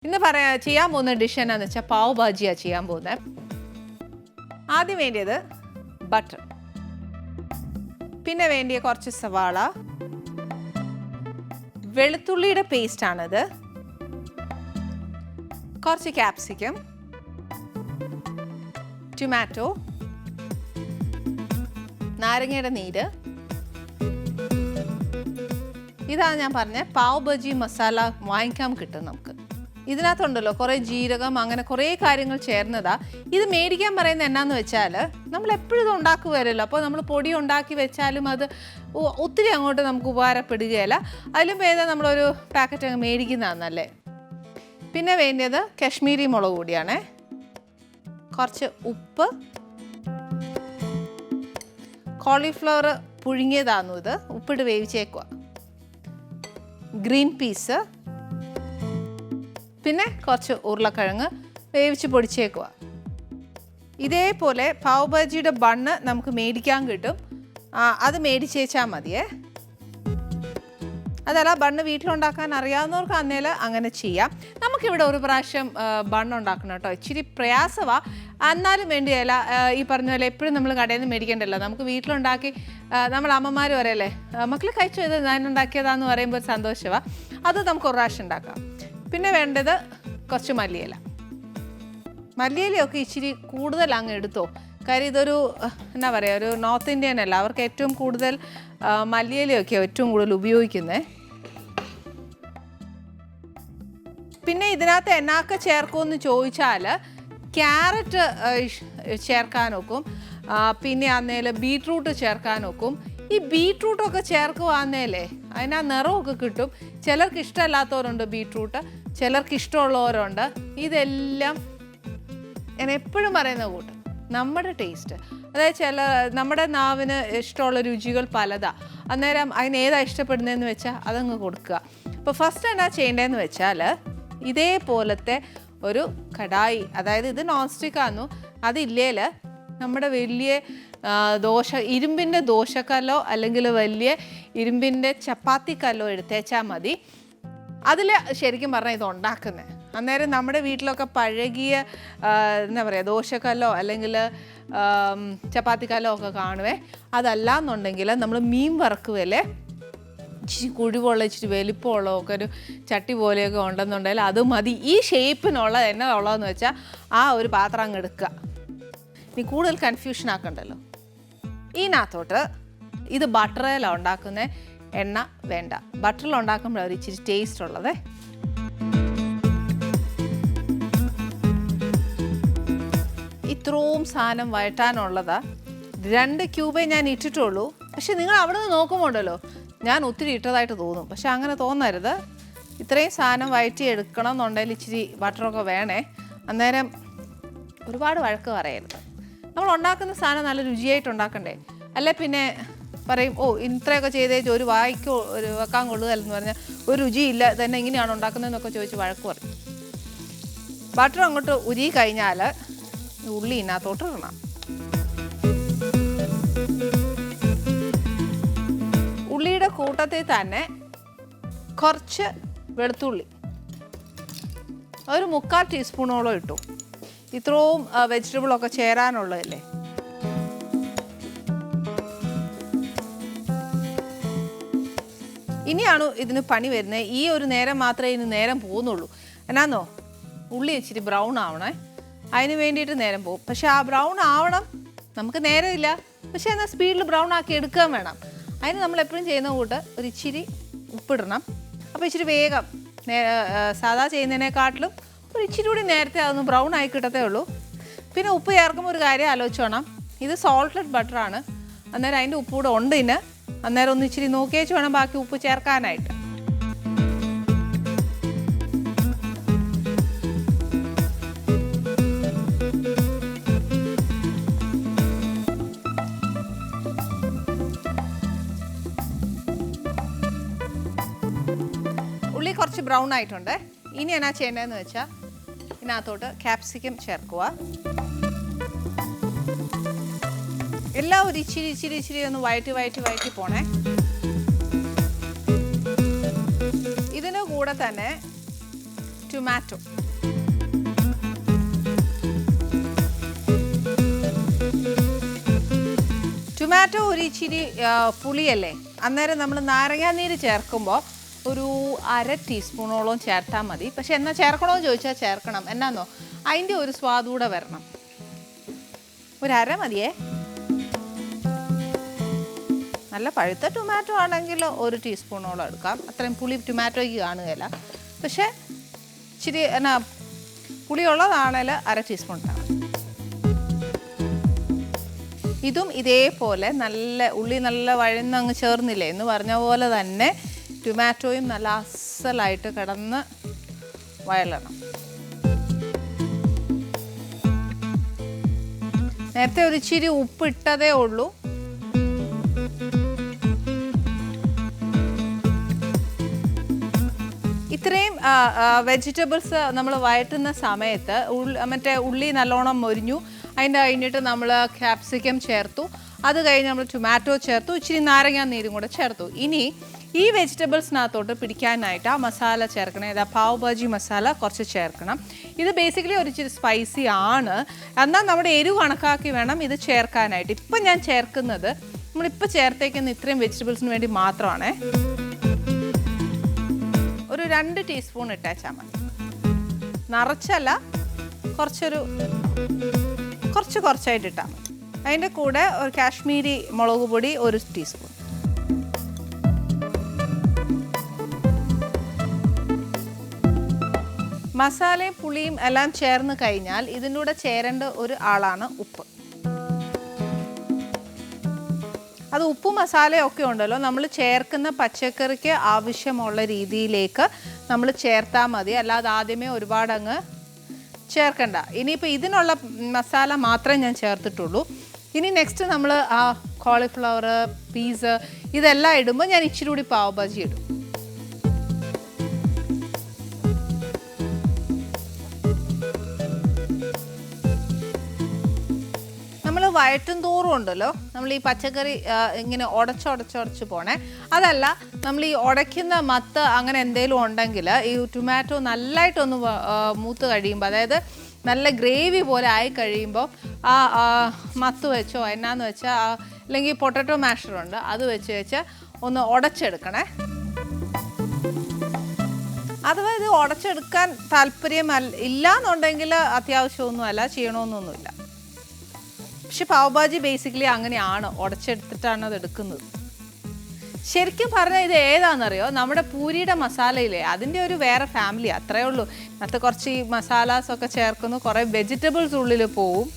ഇന്ന് ചെയ്യാൻ പോകുന്ന ഡിഷ് എന്നാന്ന് വെച്ചാൽ പാവ് ഭാജിയാണ് ചെയ്യാൻ പോകുന്നത്. ആദ്യം വേണ്ടിയത് ബട്ടർ, പിന്നെ വേണ്ടിയ കുറച്ച് സവാള, വെളുത്തുള്ളിയുടെ പേസ്റ്റ് ആണിത്, കുറച്ച് ക്യാപ്സിക്കം, ടൊമാറ്റോ, നാരങ്ങയുടെ നീര്. ഇതാണ് ഞാൻ പറഞ്ഞ പാവ് ഭാജി മസാല. വാങ്ങിക്കാൻ കിട്ടും നമുക്ക്. ഇതിനകത്തുണ്ടല്ലോ കുറേ ജീരകം, അങ്ങനെ കുറേ കാര്യങ്ങൾ ചേർന്നതാ. ഇത് മേടിക്കാൻ പറയുന്നത് എന്നാന്ന് വെച്ചാൽ നമ്മൾ എപ്പോഴും ഇത് ഉണ്ടാക്കുവരല്ലോ. അപ്പോൾ നമ്മൾ പൊടി ഉണ്ടാക്കി വെച്ചാലും അത് ഒത്തിരി അങ്ങോട്ട് നമുക്ക് ഉപകാരപ്പെടുകയില്ല. അതിലും ഭേദം നമ്മളൊരു പാക്കറ്റ് അങ്ങ് മേടിക്കുന്നതാണെന്നല്ലേ. പിന്നെ വേണ്ടത് കശ്മീരി മുളക് പൊടിയാണേ, കുറച്ച് ഉപ്പ്, കോളിഫ്ലവർ പുഴുങ്ങിയതാന്നു, ഇത് ഉപ്പിട്ട് വേവിച്ചേക്കുക, ഗ്രീൻ പീസ്, പിന്നെ കുറച്ച് ഉരുളക്കിഴങ്ങ് വേവിച്ച് പൊടിച്ചേക്കുക. ഇതേപോലെ പാവ് ഭാജിയുടെ ബണ്ണ് നമുക്ക് മേടിക്കാൻ കിട്ടും. അത് മേടിച്ചേച്ചാൽ മതിയേ. അതല്ല ബണ്ണ് വീട്ടിലുണ്ടാക്കാൻ അറിയാവുന്നവർക്ക് അന്നേൽ അങ്ങനെ ചെയ്യാം. നമുക്കിവിടെ ഒരു പ്രാവശ്യം ബണ്ണുണ്ടാക്കണം കേട്ടോ. ഇച്ചിരി പ്രയാസമാണ്, എന്നാലും വേണ്ടിയല്ല. ഈ പറഞ്ഞ പോലെ എപ്പോഴും നമ്മൾ കടയിൽ നിന്ന് മേടിക്കേണ്ടല്ലോ. നമുക്ക് വീട്ടിലുണ്ടാക്കി നമ്മൾ അമ്മമാർ പറയല്ലേ, മക്കൾ കഴിച്ചു ഇത് ഞാൻ ഉണ്ടാക്കിയതാന്ന് പറയുമ്പോൾ സന്തോഷമാണ്. അത് നമുക്ക് ഒരു പ്രാവശ്യം ഉണ്ടാക്കാം. പിന്നെ വേണ്ടത് കുറച്ച് മല്ലിയില. മല്ലിയിലയൊക്കെ ഇച്ചിരി കൂടുതൽ അങ്ങ് എടുത്തോ. കാര്യം ഇതൊരു എന്നാ പറയുക, ഒരു നോർത്ത് ഇന്ത്യൻ അല്ല, അവർക്ക് ഏറ്റവും കൂടുതൽ മല്ലിയിലയൊക്കെ ഏറ്റവും കൂടുതൽ ഉപയോഗിക്കുന്നത്. പിന്നെ ഇതിനകത്ത് എന്നൊക്കെ ചേർക്കുമെന്ന് ചോദിച്ചാൽ ക്യാരറ്റ് ചേർക്കാൻ നോക്കും, പിന്നെ അന്നേൽ ബീട്രൂട്ട് ചേർക്കാൻ നോക്കും. ഈ ബീട്രൂട്ടൊക്കെ ചേർക്കുവാന്നേലേ അതിനാ നിറമൊക്കെ കിട്ടും. ചിലർക്ക് ഇഷ്ടമല്ലാത്തവരുണ്ട് ബീട്രൂട്ട്, ചിലർക്ക് ഇഷ്ടമുള്ളവരുണ്ട്. ഇതെല്ലാം ഞാൻ എപ്പോഴും പറയുന്ന കൂട്ട് നമ്മുടെ ടേസ്റ്റ്, അതായത് നമ്മുടെ നാവിന് ഇഷ്ടമുള്ള രുചികൾ പലതാ. അന്നേരം അതിന് ഏതാ ഇഷ്ടപ്പെടുന്നതെന്ന് വെച്ചാൽ അതങ്ങ് കൊടുക്കുക. അപ്പോൾ ഫസ്റ്റ് എന്നാ ചെയ്യേണ്ടതെന്ന് വെച്ചാൽ ഇതേപോലത്തെ ഒരു കടായി, അതായത് ഇത് നോൺ സ്റ്റിക്ക് ആന്നു, അതില്ലേൽ നമ്മുടെ വലിയ ഇരുമ്പിൻ്റെ ദോശക്കല്ലോ അല്ലെങ്കിൽ വലിയ ഇരുമ്പിൻ്റെ ചപ്പാത്തിക്കല്ലോ എടുത്തേച്ചാൽ മതി. അതിൽ ശരിക്കും പറഞ്ഞാൽ ഇത് ഉണ്ടാക്കുന്നത്. അന്നേരം നമ്മുടെ വീട്ടിലൊക്കെ പഴകിയ എന്താ പറയുക ദോശക്കല്ലോ അല്ലെങ്കിൽ ചപ്പാത്തിക്കല്ലോ ഒക്കെ കാണുവേ. അതല്ല എന്നുണ്ടെങ്കിൽ നമ്മൾ മീൻ വറക്കുമല്ലേ, ഇച്ചിരി കുഴിവുള്ള ഇച്ചിരി വലിപ്പമുള്ള ഒക്കെ ഒരു ചട്ടി പോലെയൊക്കെ ഉണ്ടെന്നുണ്ടെങ്കിൽ അത് മതി. ഈ ഷേപ്പിനുള്ളത് എന്നാ ഉള്ളതെന്ന് വെച്ചാൽ ആ ഒരു പാത്രം അങ്ങ് എടുക്കുക. ഇനി കൂടുതൽ കൺഫ്യൂഷൻ ആക്കണ്ടല്ലോ. ഇതിനകത്തോട്ട് ഇത് ബട്ടറിലാണ് ഉണ്ടാക്കുന്നത്, എണ്ണ വേണ്ട. ബട്ടറിൽ ഉണ്ടാക്കുമ്പോൾ ഒരു ഇച്ചിരി ടേസ്റ്റ് ഉള്ളത്. ഇത്രയും സാധനം വഴറ്റാനുള്ളതാ. 2 ക്യൂബേ ഞാൻ ഇട്ടിട്ടുള്ളൂ. പക്ഷെ നിങ്ങൾ അവിടെ നിന്ന് നോക്കുമ്പോണ്ടല്ലോ ഞാൻ ഒത്തിരി ഇട്ടതായിട്ട് തോന്നും. പക്ഷെ അങ്ങനെ തോന്നരുത്. ഇത്രയും സാധനം വഴറ്റി എടുക്കണം എന്നുണ്ടെങ്കിൽ ഇച്ചിരി ബട്ടറൊക്കെ വേണേ. അന്നേരം ഒരുപാട് വഴക്ക് പറയരുത്. നമ്മൾ ഉണ്ടാക്കുന്ന സാധനം നല്ല രുചിയായിട്ട് ഉണ്ടാക്കണ്ടേ. അല്ലെ പിന്നെ പറയും, ഓ ഇത്രയൊക്കെ ചെയ്തേച്ച് ഒരു വായിക്കോ ഒരു വെക്കാൻ കൊള്ളുകയെന്ന് പറഞ്ഞാൽ ഒരു രുചിയില്ല, തന്നെ ഇങ്ങനെയാണ് ഉണ്ടാക്കുന്നതെന്നൊക്കെ ചോദിച്ച് വഴക്ക് പറയും. ബട്ടർ അങ്ങോട്ട് ഉരുകി കഴിഞ്ഞാൽ ഉള്ളി ഇതിനകത്തോട്ട് ഇടണം. ഉള്ളിയുടെ കൂട്ടത്തിൽ തന്നെ കുറച്ച് വെളുത്തുള്ളി, ഒരു 3/4 ടീസ്പൂണോളം ഇട്ടു. ഇത്രയും വെജിറ്റബിളൊക്കെ ചേരാനുള്ളതല്ലേ. ഇനിയാണ് ഇതിന് പണി വരുന്നത്. ഈ ഒരു നേരം മാത്രമേ ഇതിന് നേരം പോകുന്നുള്ളൂ. എന്നാന്നോ ഉള്ളി ഇച്ചിരി ബ്രൗൺ ആവണേ, അതിന് വേണ്ടിയിട്ട് നേരം പോകും. പക്ഷെ ആ ബ്രൗൺ ആവണം, നമുക്ക് നേരമില്ല. പക്ഷെ എന്നാൽ സ്പീഡിൽ ബ്രൗൺ ആക്കി എടുക്കാൻ വേണം. അതിന് നമ്മൾ എപ്പോഴും ചെയ്യുന്ന കൂട്ട് ഒരു ഇച്ചിരി ഉപ്പിടണം. അപ്പോൾ ഇച്ചിരി വേഗം സാധാ ചെയ്യുന്നതിനെക്കാട്ടിലും ഒരു ഇച്ചിരി കൂടി നേരത്തെ അതൊന്ന് ബ്രൗൺ ആയി കിട്ടത്തേ ഉള്ളൂ. പിന്നെ ഉപ്പ് ചേർക്കുമ്പോൾ ഒരു കാര്യം ആലോചിച്ചോണം, ഇത് സോൾട്ടഡ് ബട്ടറാണ്. അന്നേരം അതിൻ്റെ ഉപ്പ് കൂടെ ഉണ്ട് ഇതിന്. അന്നേരം ഒന്ന് ഇച്ചിരി നോക്കിയേച്ച് വേണം ബാക്കി ഉപ്പ് ചേർക്കാനായിട്ട്. ഉള്ളി കുറച്ച് ബ്രൗൺ ആയിട്ടുണ്ട്. ഇനി എന്നാ ചെയ്യേണ്ടതെന്ന് വെച്ചാൽ ഇതിനകത്തോട്ട് ക്യാപ്സിക്കം ചേർക്കുക. എല്ലാം ഒരു ഇച്ചിരി ഒന്ന് വഴറ്റി പോണേ. ഇതിന് കൂടെ തന്നെ ടൊമാറ്റോ. ടൊമാറ്റോ ഒരു ഇച്ചിരി പുളിയല്ലേ, അന്നേരം നമ്മൾ നാരങ്ങാനീര് ചേർക്കുമ്പോൾ ഒരു 1/2 ടീസ്പൂണോളം ചേർത്താൽ മതി. പക്ഷെ എന്നാൽ ചേർക്കണമെന്ന് ചോദിച്ചാൽ ചേർക്കണം. എന്നാന്നോ, അതിൻ്റെ ഒരു സ്വാദൂടെ വരണം. ഒരു 1/2 മതിയേ. നല്ല പഴുത്ത ടൊമാറ്റോ ആണെങ്കിൽ 1 ടീസ്പൂണോളം എടുക്കാം. അത്രയും പുളി ടൊമാറ്റോയ്ക്ക് കാണുകയില്ല. പക്ഷേ ഇച്ചിരി എന്നാ പുളിയുള്ളതാണെങ്കിൽ 1/2 ടീസ്പൂൺ ഇട്ടാൽ. ഇതും ഇതേപോലെ നല്ല ഉള്ളി നല്ല വഴന്നങ്ങ് ചേർന്നില്ലേ എന്ന് പറഞ്ഞ പോലെ തന്നെ ടൊമാറ്റോയും നല്ല അസലായിട്ട് കിടന്ന് വഴലണം. നേരത്തെ ഒരു ഇച്ചിരി ഉപ്പിട്ടതേ ഉള്ളൂ. ഇത്രയും വെജിറ്റബിൾസ് നമ്മൾ വഴറ്റുന്ന സമയത്ത് മറ്റേ ഉള്ളി നല്ലോണം മൊരിഞ്ഞു. അതിൻ്റെ കഴിഞ്ഞിട്ട് നമ്മൾ ക്യാപ്സിക്കം ചേർത്തു. അത് കഴിഞ്ഞ് നമ്മൾ ടൊമാറ്റോ ചേർത്തു. ഇച്ചിരി നാരങ്ങാ നീരും കൂടെ ചേർത്തു. ഇനി ഈ വെജിറ്റബിൾസിനകത്തോട്ട് പിടിക്കാനായിട്ട് ആ മസാല ചേർക്കണം. ഏതാ പാവ് ഭാജി മസാല കുറച്ച് ചേർക്കണം. ഇത് ബേസിക്കലി ഒരു ഇച്ചിരി സ്പൈസി ആണ്. എന്നാൽ നമ്മുടെ എരിവ് കണക്കാക്കി വേണം ഇത് ചേർക്കാനായിട്ട്. ഇപ്പം ഞാൻ ചേർക്കുന്നത് നമ്മളിപ്പോൾ ചേർത്തേക്കുന്ന ഇത്രയും വെജിറ്റബിൾസിന് വേണ്ടി മാത്രമാണേ. ഒരു 2 ടീസ്പൂൺ ഇട്ടേച്ചാൽ മതി. നിറച്ചല്ല, കുറച്ചായിട്ട് ഇട്ടാൽ മതി. അതിൻ്റെ കൂടെ ഒരു കാശ്മീരി മുളക് പൊടി 1 ടീസ്പൂൺ. മസാലയും പുളിയും എല്ലാം ചേർന്ന് കഴിഞ്ഞാൽ ഇതിൻ്റെ കൂടെ ചേരേണ്ട ഒരു ആളാണ് ഉപ്പ്. അത് ഉപ്പും മസാലയും ഒക്കെ ഉണ്ടല്ലോ, നമ്മൾ ചേർക്കുന്ന പച്ചക്കറിക്ക് ആവശ്യമുള്ള രീതിയിലേക്ക് നമ്മൾ ചേർത്താൽ മതി. അല്ലാതെ ആദ്യമേ ഒരുപാട് അങ്ങ് ചേർക്കണ്ട. ഇനിയിപ്പോൾ ഇതിനുള്ള മസാല മാത്രമേ ഞാൻ ചേർത്തിട്ടുള്ളൂ. ഇനി നെക്സ്റ്റ് നമ്മൾ ആ കോളിഫ്ലവർ, പീസ് ഇതെല്ലാം ഇടുമ്പോൾ ഞാൻ ഇച്ചിരി കൂടി പാവ് ഭാജി ഇടും. നമ്മൾ വയറ്റും തോറും ഉണ്ടല്ലോ, നമ്മൾ ഈ പച്ചക്കറി ഇങ്ങനെ ഉടച്ച് പോണേ. അതല്ല, നമ്മൾ ഈ ഉടയ്ക്കുന്ന മത്ത് അങ്ങനെ എന്തെങ്കിലും ഉണ്ടെങ്കിൽ ഈ ടൊമാറ്റോ നല്ലതായിട്ടൊന്ന് മൂത്ത് കഴിയുമ്പോൾ, അതായത് നല്ല ഗ്രേവി പോലെ ആയി കഴിയുമ്പോൾ ആ മത്ത് വെച്ചോ എന്നാന്ന് വെച്ചാൽ അല്ലെങ്കിൽ പൊട്ടറ്റോ മാഷറുണ്ട് അത് വെച്ച് ഒന്ന് ഉടച്ചെടുക്കണേ. അഥവാ ഇത് ഉടച്ചെടുക്കാൻ താല്പര്യം ഇല്ല എന്നുണ്ടെങ്കിൽ അത്യാവശ്യമൊന്നുമല്ല, ചെയ്യണമെന്നൊന്നുമില്ല. പക്ഷെ പാവ് ഭാജി ബേസിക്കലി അങ്ങനെയാണ്, ഉടച്ചെടുത്തിട്ടാണ് അത് എടുക്കുന്നത്. ശരിക്കും പറഞ്ഞാൽ ഇത് ഏതാണെന്നറിയോ, നമ്മുടെ പൂരിയുടെ മസാലയില്ലേ അതിൻ്റെ ഒരു വേറെ ഫാമിലി, അത്രയേ ഉള്ളൂ. അതിനകത്ത് കുറച്ച് ഈ മസാലാസൊക്കെ ചേർക്കുന്നു, കുറേ വെജിറ്റബിൾസ് ഉള്ളിൽ പോവും.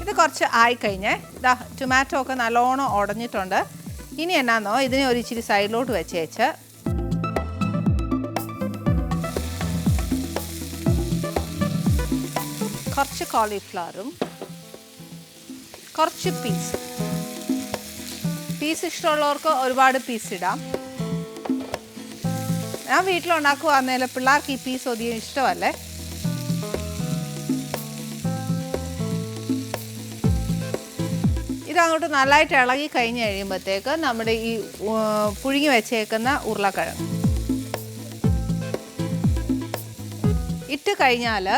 ഇത് കുറച്ച് ആയിക്കഴിഞ്ഞേ ഇതാ ടൊമാറ്റോ ഒക്കെ നല്ലോണം ഉടഞ്ഞിട്ടുണ്ട്. ഇനി എന്നാന്നോ ഇതിനെ ഒരു ഇച്ചിരി സൈഡിലോട്ട് വെച്ച് കുറച്ച് കോളിഫ്ലവറും കുറച്ച് പീസ് ഇഷ്ടമുള്ളവർക്ക് ഒരുപാട് പീസ് ഇടാം. ഞാൻ വീട്ടിലുണ്ടാക്കുവാന്നേലും പിള്ളേർക്ക് ഈ പീസ് ഒതിയും ഇഷ്ടമല്ലേ. ഇതങ്ങോട്ട് നല്ലതായിട്ട് ഇളകി കഴിഞ്ഞ് കഴിയുമ്പോഴത്തേക്ക് നമ്മുടെ ഈ പുഴുങ്ങി വെച്ചേക്കുന്ന ഉരുളക്കിഴങ്ങ് ഇട്ട് കഴിഞ്ഞാൽ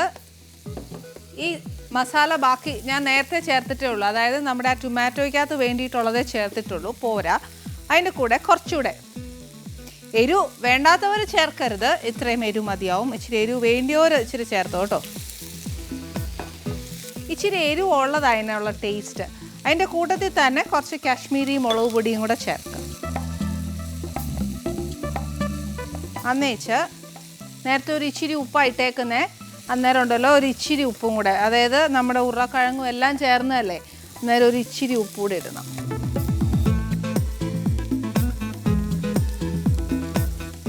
ഈ മസാല ബാക്കി ഞാൻ നേരത്തെ ചേർത്തിട്ടേ ഉള്ളൂ. അതായത് നമ്മുടെ ആ ടൊമാറ്റോയ്ക്കകത്ത് വേണ്ടിയിട്ടുള്ളതേ ചേർത്തിട്ടുള്ളൂ, പോരാ. അതിൻ്റെ കൂടെ കുറച്ചുകൂടെ എരിവ് വേണ്ടാത്തവർ ചേർക്കരുത്, ഇത്രയും എരിവ് മതിയാവും. ഇച്ചിരി എരിവ് വേണ്ടിയവർ ഇച്ചിരി ചേർത്തോ കേട്ടോ. ഇച്ചിരി എരിവ് ഉള്ളത് അതിനുള്ള ടേസ്റ്റ്. അതിൻ്റെ കൂട്ടത്തിൽ തന്നെ കുറച്ച് കാശ്മീരി മുളക് പൊടിയും കൂടെ ചേർക്കുക. അന്നേച്ച് നേരത്തെ ഒരു ഇച്ചിരി ഉപ്പായിട്ടേക്കുന്നേ, അന്നേരം ഉണ്ടല്ലോ ഒരു ഇച്ചിരി ഉപ്പും കൂടെ, അതായത് നമ്മുടെ ഉരുളക്കിഴങ്ങും എല്ലാം ചേർന്നതല്ലേ, അന്നേരം ഒരു ഇച്ചിരി ഉപ്പ് കൂടെ ഇടണം.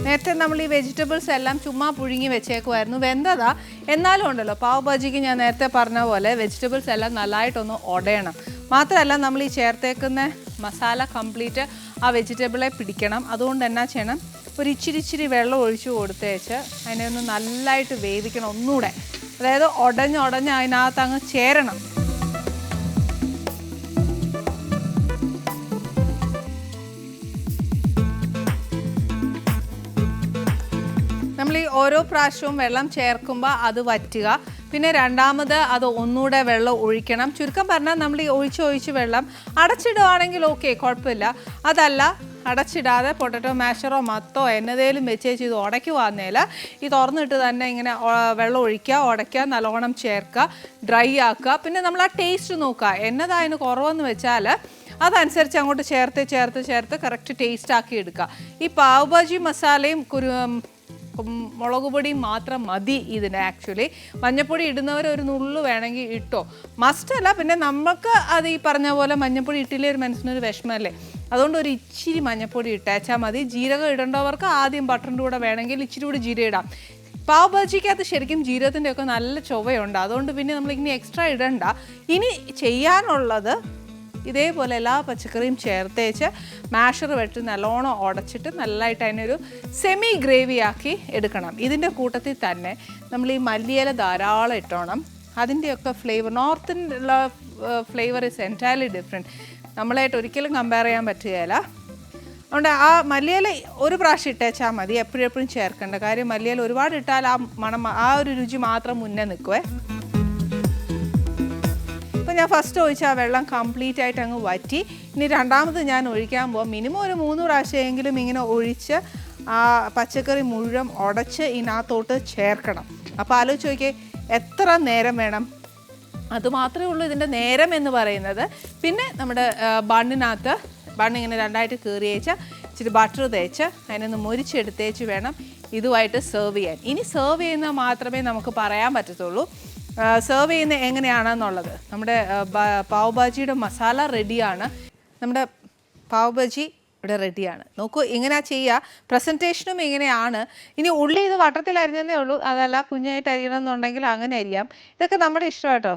നേരത്തെ നമ്മൾ ഈ വെജിറ്റബിൾസ് എല്ലാം ചുമ്മാ പുഴുങ്ങി വെച്ചേക്കുമായിരുന്നു, വെന്തതാ. എന്നാലും ഉണ്ടല്ലോ പാവ് ഭാജിക്ക് ഞാൻ നേരത്തെ പറഞ്ഞ പോലെ വെജിറ്റബിൾസ് എല്ലാം നല്ലതായിട്ടൊന്ന് ഉടയണം. മാത്രമല്ല നമ്മൾ ഈ ചേർത്തേക്കുന്ന മസാല കംപ്ലീറ്റ് ആ വെജിറ്റബിളെ പിടിക്കണം. അതുകൊണ്ട് എന്നാ ചെയ്യണം, ഒരു ഇച്ചിരി വെള്ളം ഒഴിച്ച് കൊടുത്തേച്ച് അതിനെ ഒന്ന് നല്ലതായിട്ട് വേവിക്കണം ഒന്നുകൂടെ. അതായത് ഉടഞ്ഞ് അതിനകത്ത് അങ്ങ് ചേരണം. നമ്മൾ ഈ ഓരോ പ്രാവശ്യവും വെള്ളം ചേർക്കുമ്പോൾ അത് വറ്റുക. പിന്നെ രണ്ടാമത് അത് ഒന്നുകൂടെ വെള്ളം ഒഴിക്കണം. ചുരുക്കം പറഞ്ഞാൽ നമ്മൾ ഈ ഒഴിച്ച് വെള്ളം അടച്ചിടുകയാണെങ്കിൽ ഓക്കെ, കുഴപ്പമില്ല. അതല്ല, അടച്ചിടാതെ പൊട്ടറ്റോ മാഷറോ മത്തോ എന്നതേലും വെച്ചേച്ച് ഇത് ഉടയ്ക്കുവാന്നേൽ ഈ തുറന്നിട്ട് തന്നെ ഇങ്ങനെ വെള്ളം ഒഴിക്കുക, ഉടയ്ക്കുക, നല്ലോണം ചേർക്കുക, ഡ്രൈ ആക്കുക. പിന്നെ നമ്മൾ ആ ടേസ്റ്റ് നോക്കുക, എന്നതായതിന് കുറവെന്ന് വെച്ചാൽ അതനുസരിച്ച് അങ്ങോട്ട് ചേർത്ത് കറക്റ്റ് ടേസ്റ്റ് ആക്കി എടുക്കുക. ഈ പാവ് ഭാജി മസാലയും മുളക് പൊടിയും മാത്രം മതി ഇതിന്. ആക്ച്വലി മഞ്ഞപ്പൊടി ഇടുന്നവർ ഒരു നുള്ളു വേണമെങ്കിൽ ഇട്ടോ, മസ്റ്റല്ല. പിന്നെ നമുക്ക് അത് ഈ പറഞ്ഞ പോലെ മഞ്ഞപ്പൊടി ഇട്ടില്ലേ ഒരു മനസ്സിനൊരു വിഷമല്ലേ, അതുകൊണ്ട് ഒരു ഇച്ചിരി മഞ്ഞപ്പൊടി ഇട്ടേച്ചാൽ മതി. ജീരകം ഇടേണ്ടവർക്ക് ആദ്യം ബട്ടറിൻ്റെ കൂടെ വേണമെങ്കിൽ ഇച്ചിരി കൂടി ജീരകം ഇടാം. പാവ് ഭാജിക്കകത്ത് ശരിക്കും ജീരകത്തിൻ്റെ ഒക്കെ നല്ല ചൊവ്വയുണ്ട്, അതുകൊണ്ട് പിന്നെ നമ്മളിങ്ങനെ എക്സ്ട്രാ ഇടണ്ട. ഇനി ചെയ്യാനുള്ളത് ഇതേപോലെ എല്ലാ പച്ചക്കറിയും ചേർത്തേച്ച് മാഷർ വെച്ച് നല്ലോണം ഉടച്ചിട്ട് നല്ലതായിട്ട് അതിനൊരു സെമി ഗ്രേവി ആക്കി എടുക്കണം. ഇതിൻ്റെ കൂട്ടത്തിൽ തന്നെ നമ്മൾ ഈ മല്ലിയില ധാരാളം ഇട്ടോണം. അതിൻ്റെയൊക്കെ ഫ്ലേവർ, നോർത്തിനുള്ള ഫ്ലേവർ ഇസ് എൻറ്റയർലി ഡിഫറെൻറ്റ്. നമ്മളായിട്ട് ഒരിക്കലും കമ്പയർ ചെയ്യാൻ പറ്റുകയില്ല. അതുകൊണ്ട് ആ മല്ലിയില ഒരു പ്രാവശ്യം ഇട്ടേച്ചാൽ മതി, എപ്പോഴും ചേർക്കേണ്ട. കാര്യം മല്ലിയില ഒരുപാട് ഇട്ടാൽ ആ മണം, ആ ഒരു രുചി മാത്രം മുന്നേ നിൽക്കുവേ. ഇപ്പോൾ ഞാൻ ഫസ്റ്റ് ഒഴിച്ച ആ വെള്ളം കംപ്ലീറ്റ് ആയിട്ട് അങ്ങ് വറ്റി. ഇനി രണ്ടാമത് ഞാൻ ഒഴിക്കാൻ പോകും. മിനിമം ഒരു 3 പ്രാവശ്യമെങ്കിലും ഇങ്ങനെ ഒഴിച്ച് ആ പച്ചക്കറി മുഴുവൻ ഉടച്ച് ഇതിനകത്തോട്ട് ചേർക്കണം. അപ്പോൾ ആലോചിച്ച് നോക്കിയേ എത്ര നേരം വേണം. അതുമാത്രമേ ഉള്ളൂ ഇതിൻ്റെ നേരം എന്ന് പറയുന്നത്. പിന്നെ നമ്മുടെ ബണ്ണിങ്ങനെ രണ്ടായിട്ട് കീറിയേച്ച് ഇച്ചിരി ബട്ടർ തേച്ച് അതിനൊന്ന് മുരിച്ചെടുത്തേച്ച് വേണം ഇതുമായിട്ട് സെർവ് ചെയ്യാൻ. ഇനി സെർവ് ചെയ്യുന്നത് മാത്രമേ നമുക്ക് പറയാൻ പറ്റത്തുള്ളൂ. സെർവ് ചെയ്യുന്നത് എങ്ങനെയാണെന്നുള്ളത്. നമ്മുടെ പാവ് ഭാജിയുടെ മസാല റെഡിയാണ്. നമ്മുടെ പാവ് ഭാജി ഇവിടെ റെഡിയാണ്. നോക്കൂ, ഇങ്ങനെ ചെയ്യുക. പ്രസൻറ്റേഷനും ഇങ്ങനെയാണ്. ഇനി ഉള്ളി ഇത് വട്ടത്തിൽ അരിഞ്ഞതേ ഉള്ളൂ, അതല്ല കുഞ്ഞായിട്ട് അരിയണം എന്നുണ്ടെങ്കിൽ അങ്ങനെ അരിയാം. ഇതൊക്കെ നമ്മുടെ ഇഷ്ടം കേട്ടോ.